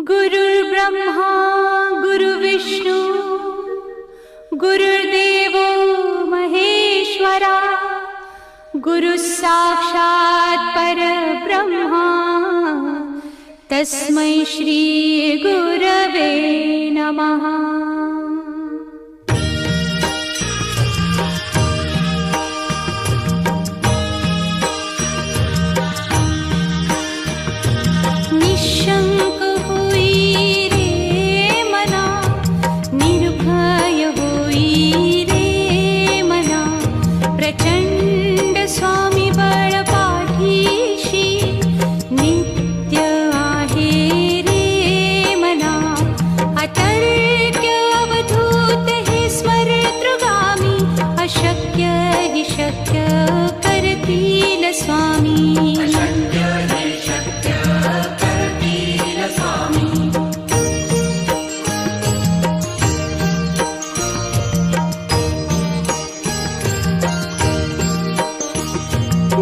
गुरुर्ब्रह्मा गुरुर्विष्णू गुरुर्देवो महेश्वरा गुरुः साक्षात् परब्रह्मा तस्मै श्री गुरवे नमः। निशंक होई रे मना, निर्भय होई रे मना, प्रचंड स्वामी बळ पाठीशी नित्य आहे रे मना। अतर्क्य अवधूत हे स्मरतृगामी, अशक्य हि शक्य करतील स्वामी।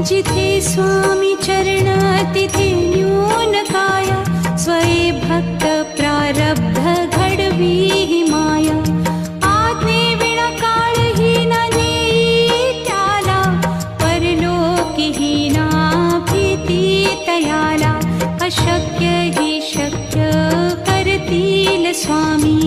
जिथे स्वामी चरण तिथे न्यून काया, स्वये भक्त प्रारब्ध घडवी ही माया। आज्ञे विना काळही न नेई त्याला, परलोकी ही ना भीती तयाला। अशक्य ही शक्य करतील स्वामी।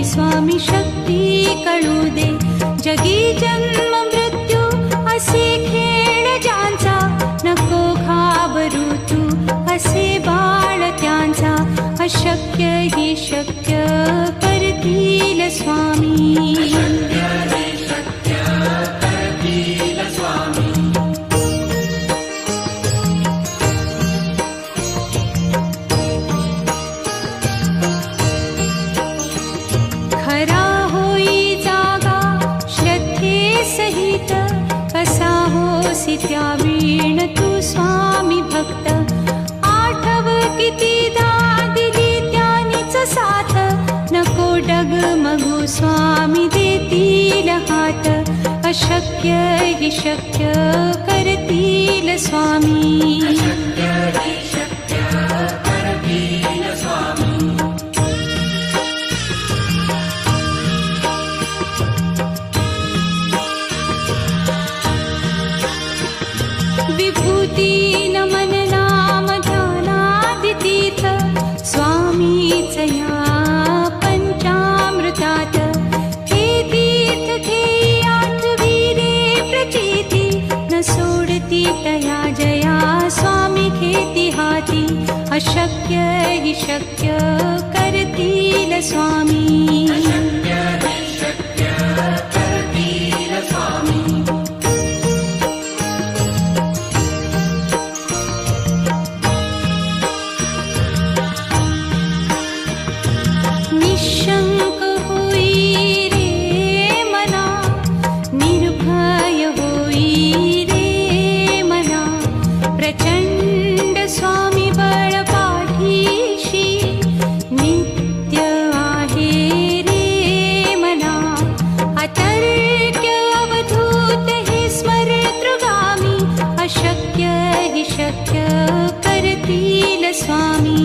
स्वामी शक्ती कळू दे, जगी जन्म मृत्यू असे खेळ ज्यांचा। नको घाबरू तू असे बाळ त्यांचा, अशक्य ही शक्य करतील स्वामी। त्या वीण तू स्वामी भक्त, आठव कितीदा दिली त्यानीच साथ। नको डगमगू स्वामी देतील हात, अशक्य हि शक्य करतील स्वामी। विभूती नमन नाम ध्यानादितीर्थ, स्वामीच या पंचामृतात। हे तीर्थ घेई आठवी रे प्रचिती, न सोडती तया जया स्वामी घेती हाती। अशक्य हि शक्य करतील स्वामी। निशंक होई रे मना, निर्भय होई रे मना, प्रचंड स्वामी बळ पाठीशी नित्य आहे रे मना। अतर्क्य अवधूत हे स्मरतृगामी, अशक्य हि शक्य करतील स्वामी।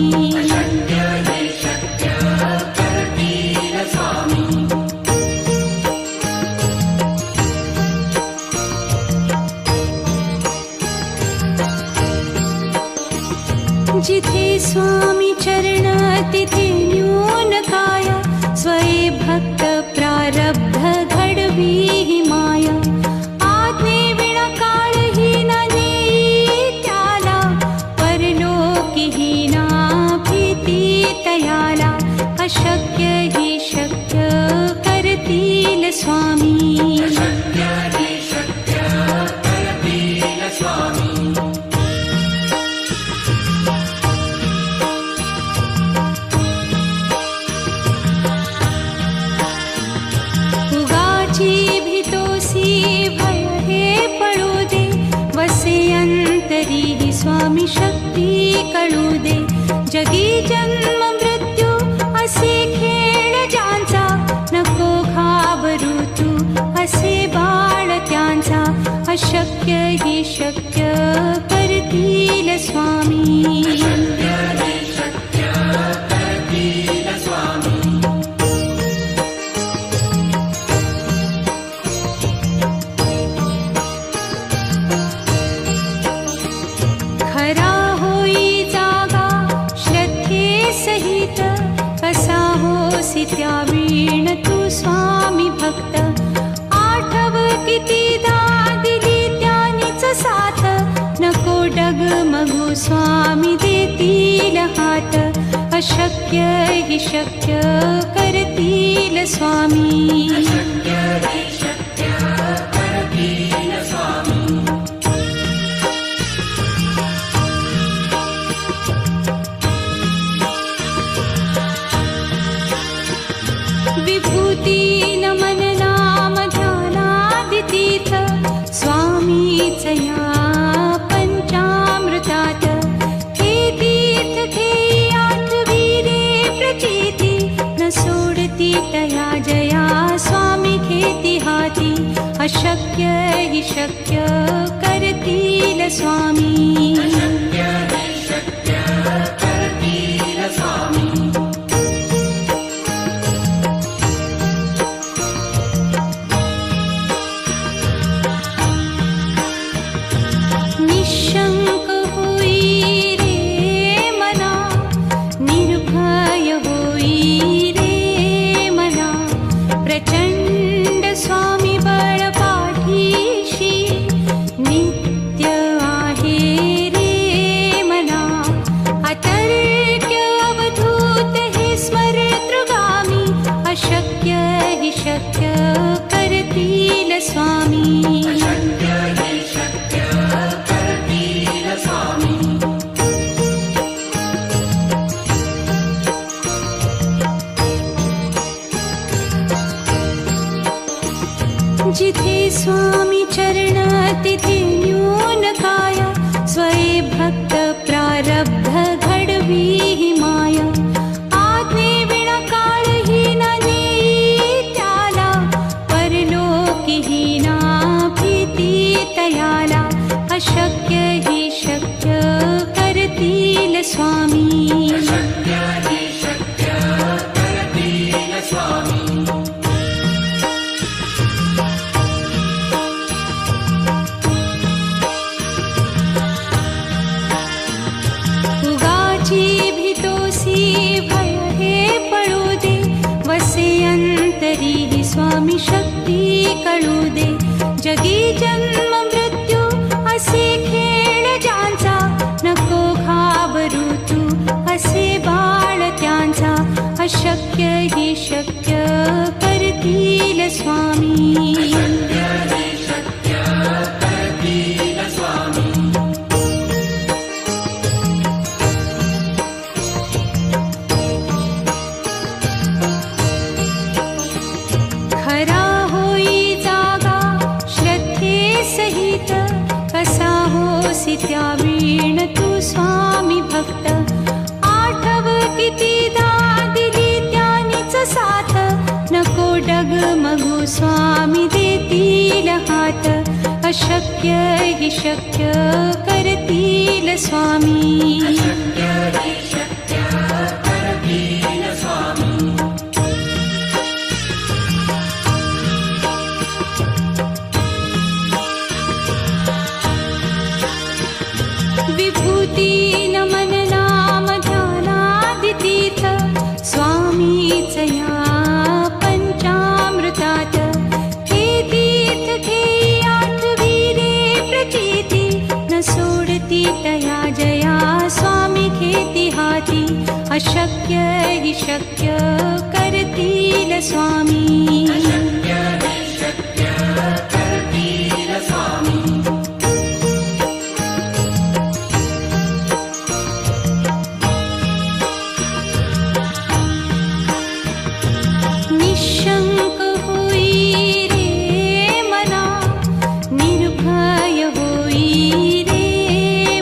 जिथे स्वामी चरण तिथे न्यून काया, स्वये भक्त प्रारब्ध घडवी ही माया। आज्ञे विना काळही न नेई त्याला, परलोकी ही ना भीती तयाला। अशक्य ही शक्य करतील स्वामी। उगाची भीतोसी भय हे पळू दे, वसे अंत तरीही स्वामी शक्ती कळू दे. जगी जन्म मृत्यू असे खेळ ज्यांचा, नको घाबरू तू असे बाळ त्यांचा. अशक्य ही शक्य करतील स्वामी. खरा होई जागा श्रद्धे सहित, कसा होसी त्या वीण तू स्वामी भक्त. आठव कितीदा दिली त्यानीच साथ, नको डगमगू स्वामी देतील हात. अशक्य ही शक्य करतील स्वामी. विभूती नमन नाम ध्यानादितीर्थ, स्वामीच या पंचामृतात. हे तीर्थ घेई आठवीरे प्रचिती, न सोडती तया जया स्वामी घेती हाती. अशक्य ही शक्य करतील स्वामी. निशंक होई रे मना, निर्भय होई रे मना. प्रचंड स्वामी बळ पाठीशी, नित्य आहे रे मना. अतर्क्य अवधूत हे स्मरतृगामी, अशक्य हि शक्य करतील स्वामी. जिथे स्वामी चरण तिथे न्यून काया, स्वये भक्त प्रारब्ध घडवी ही माया. आज्ञे विना काळही न नेई त्याला, परलोकी ही ना भीती तयाला. अशक्य ही शक्य करतील स्वामी. भीतोसी भय हे पळू दे, वसे अंतरी ही स्वामी शक्ती कळू दे. जगी जन्म मृत्यू असे खेळ ज्यांचा, नको घाबरू तू असे बाळ त्यांचा. अशक्य ही शक्य करतील स्वामी. खरा होई जागा श्रद्धे सहित, कसा होसी त्या वीण तू स्वामी भक्त. आठव कितीदा दिली त्यानीच साथ, नको डगमगू स्वामी देतील हात. अशक्य हि शक्य करतील स्वामी. विभूती नमन नाम ध्यानादितीर्थ, स्वामीच या पंचामृतात. हे तीर्थ घेई आठवीरे प्रचिती, न सोडती तया जया स्वामी घेती हाती. अशक्य हि शक्य करतील स्वामी. निशंक होई रे मना, निर्भय होई रे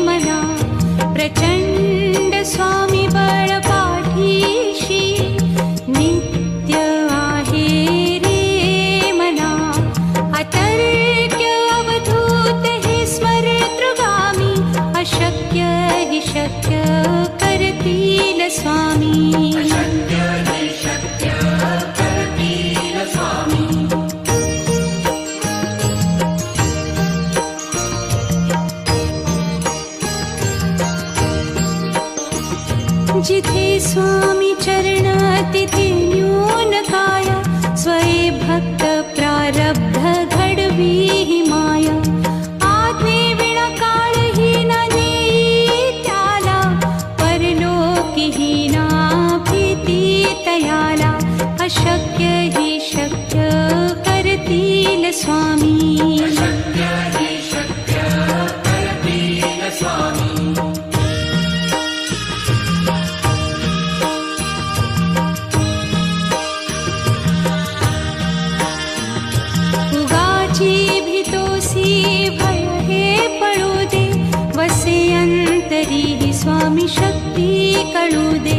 स्वामी जिथे स्वामी चरण तिथे न्यून काय स्वये भक्त प्रारब्ध घडवी ही माया आज्ञे विना काळही न नेई त्याला परलोकी ही ना भीती तयाला अशक्य ही शक्य करतील स्वामी भय हे पळू दे वसे अंतरी ही स्वामी शक्ती कळू दे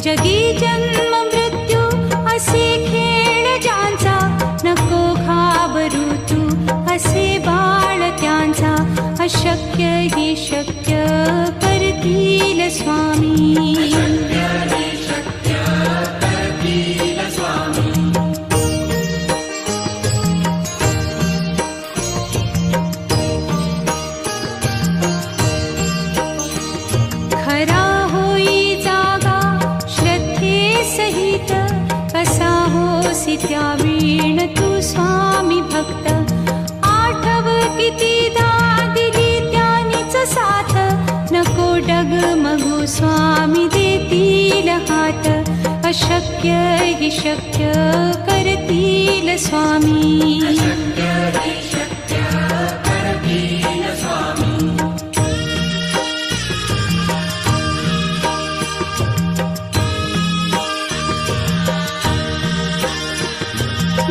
जगी जन्म मृत्यू असे खेळ ज्यांचा नको घाबरू तू असे बाळ त्यांचा अशक्य ही शक्य करतील स्वामी खरा होई जागा श्रद्धे सहित कसा होसी त्या वीण तू स्वामी भक्त आठव कितीदा दिली त्यानीच साथ नको डगमगू स्वामी देतील हात अशक्य ही शक्य करतील स्वामी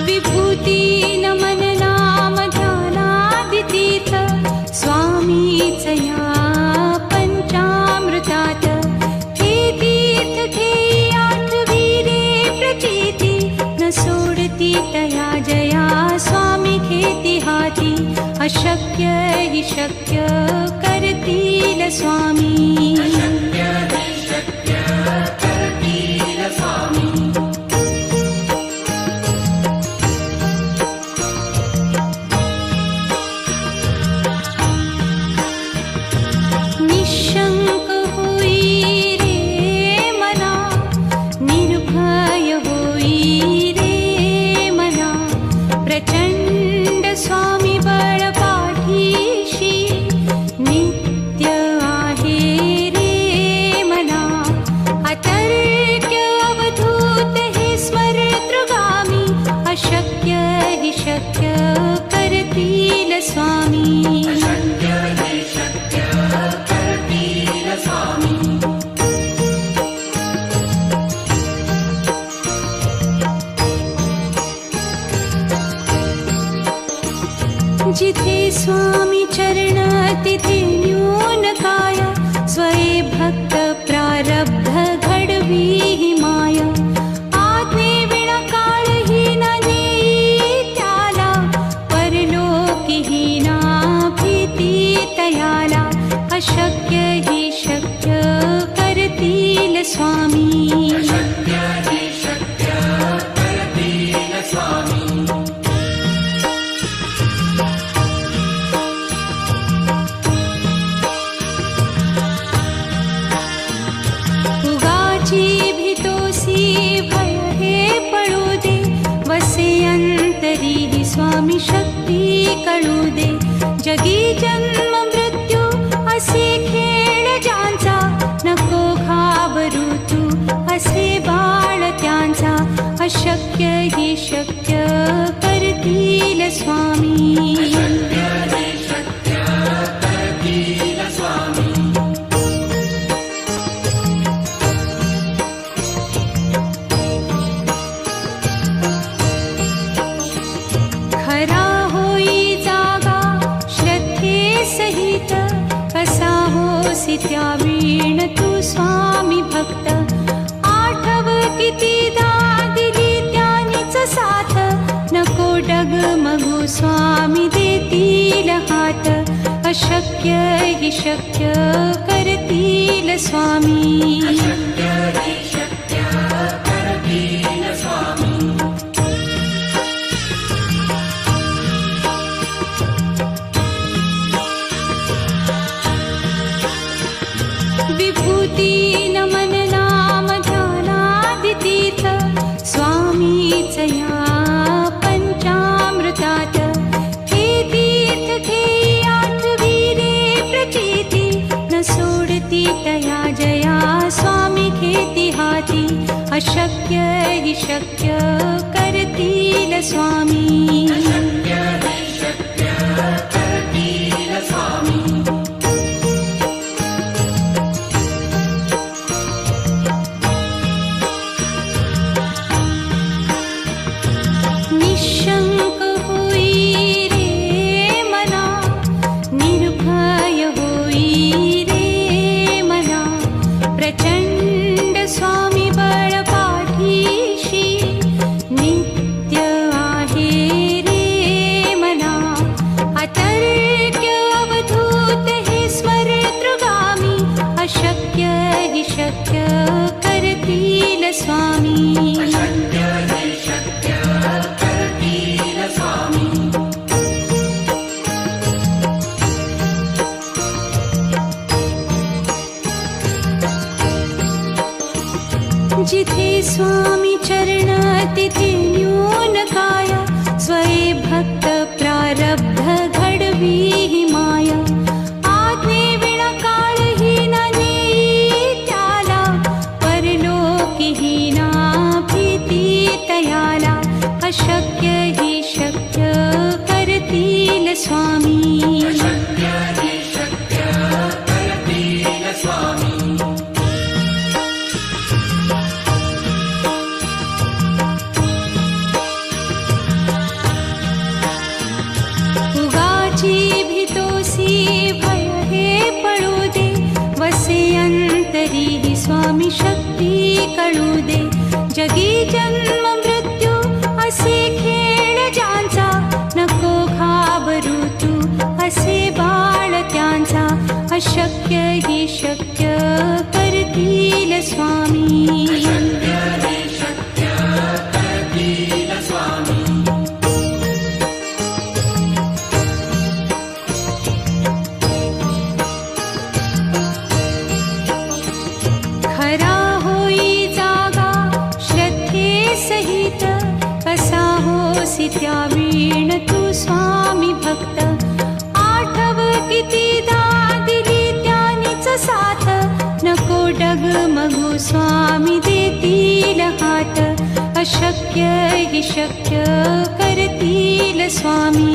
विभूती नमन नाम ध्यानादितीत स्वामीच या पंचामृतात हे तीर्थ घेई आठवी रे प्रचिती न सोडती तया जया स्वामी घेती हाती अशक्य ही शक्य करतील स्वामी निशंक होई रे मना निर्भय होई रे मना प्रचंड स्वामी बळ पाठीशी नित्य आहे रे मना अतर्क्य अवधूत हे स्मरतृगामी अशक्य ही शक्य करतील स्वामी जिथे स्वामी चरण तिथे न्यून काय स्वये भक्त प्रारब्ध घडवी ही माया आज्ञे विना काळही न नेई त्याला परलोकी ही ना भीती तयाला अशक्य ही शक्य करतील स्वामी भय हे पळू दे वसे अंतरी ही स्वामी शक्ती कळू दे जगी जन्म मृत्यू असे खेळ ज्यांचा नको घाबरू तू असे बाळ त्यांचा अशक्य ही शक्य करतील स्वामी खरा होई जागा श्रद्धे सहित कसा होसी त्या वीण तू स्वामी भक्त आठव कितीदा दिली त्यानीच साथ नको डगमगू स्वामी देतील हात अशक्य हि शक्य करतील स्वामी. विभूती नमन नाम ध्यानादितीर्थ स्वामीच या पंचामृतात. हे तीर्थ हे आठवीरे प्रचिती न सोडती तया जया स्वामी खेती हाती. अशक्य हि शक्य करतील स्वामी. निशंक होई रे मना, निर्भय होई रे मना. प्रचंड स्वामी बळ पाठीशी नित्य आहे रे मना. अतर्क्य अवधूत हे स्मरतृगामी. अशक्य हि शक्य करतील स्वामी. जिथे स्वामी चरण तिथे न्यून काया. स्वये भक्त प्रारब्ध घडवी ही माया. आज्ञे विना काळही न नेई त्याला. परलोकी ही ना भीती तयाला. अशक्य हि शक्य करतील स्वामी. भय हे पळू दे. वसे अंतरी ही स्वामी शक्ती कळू दे. जगी जन्म मृत्यू असे खेळ ज्यांचा. नको घाबरू तू असे बाळ त्यांचा. अशक्य हि शक्य करतील स्वामी. खरा होई जागा श्रद्धे सहित. कसा होसी त्या वीण तू स्वामी भक्त. आठव कितीदा दिली त्यानीच साथ. नको डगमगू स्वामी देतील हात. अशक्य हि शक्य करतील स्वामी.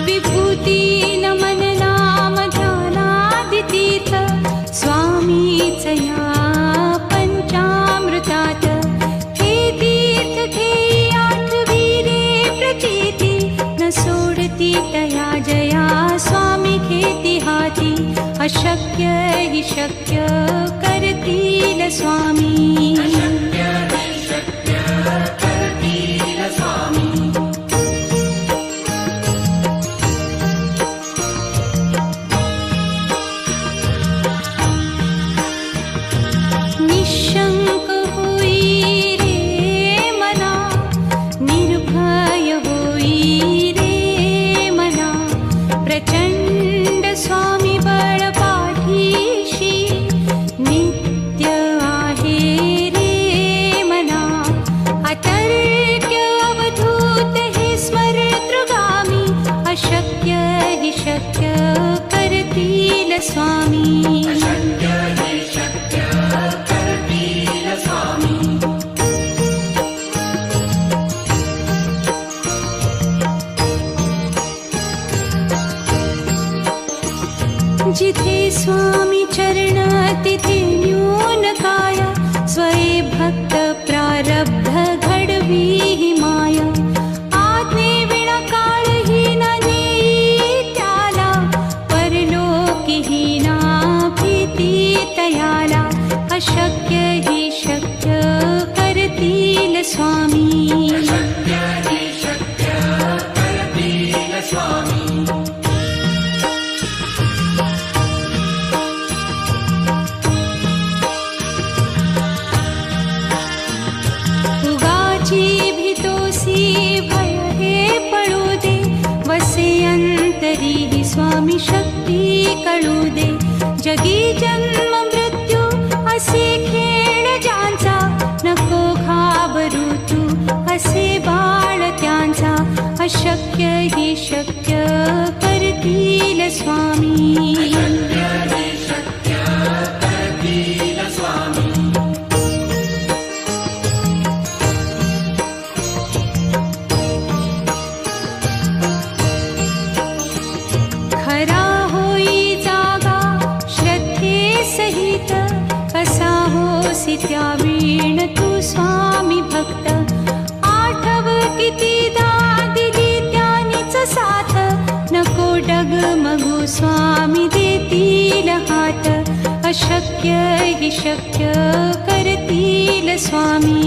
विभूती नमन नाम ध्यानादितीर्थ स्वामीच या पंचामृतात. हे तीर्थ हे आठवीरे प्रचिती न सोडती तया जया स्वामी खेती हाती. अशक्य हि शक्य करतील स्वामी. निशंक होई रे मना, निर्भय होई रे मना. प्रचंड स्वामी बळ पाठीशी नित्य आहे रे मना. अतर्क्य अवधूत हे स्मरतृगामी. अशक्य हि शक्य करतील स्वामी. जिथे स्वामी चरण तिथे न्यून काया. स्वये भक्त प्रारब्ध घडवी ही माया. आज्ञे विना काळही न नेई त्याला. परलोकी ही ना अशक्य हि शक्य करतील स्वामी. उगाची भीतोसी भय हे पडू दे, वसे अंतरी ही स्वामी शक्ती कळू दे. जगी जन्म मृत्यू असे खेळ ज्यांचा, नको घाबरू तू असे बाळ त्यांचा. अशक्य हि शक्य करतील स्वामी. खरा होई जागा श्रद्धे सहित, कसा होसी त्या वीण तू स्वामी भक्त. आठव कितीदा दिली त्यानीच साथ, नको डगमगू स्वामी देतील हात. अशक्य हि शक्य करतील स्वामी.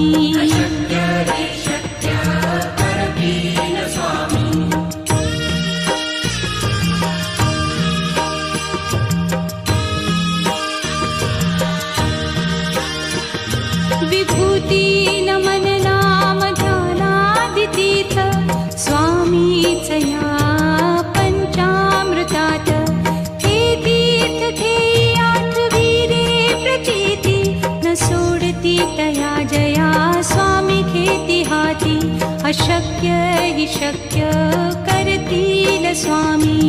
विभूती नमन नाम ध्यानादितीर्थ, स्वामीच या पंचामृतात. हे तीर्थ घेई आठवी रे प्रचिती, न सोडती तया जया स्वामी घेती हाती. अशक्य हि शक्य करतील स्वामी.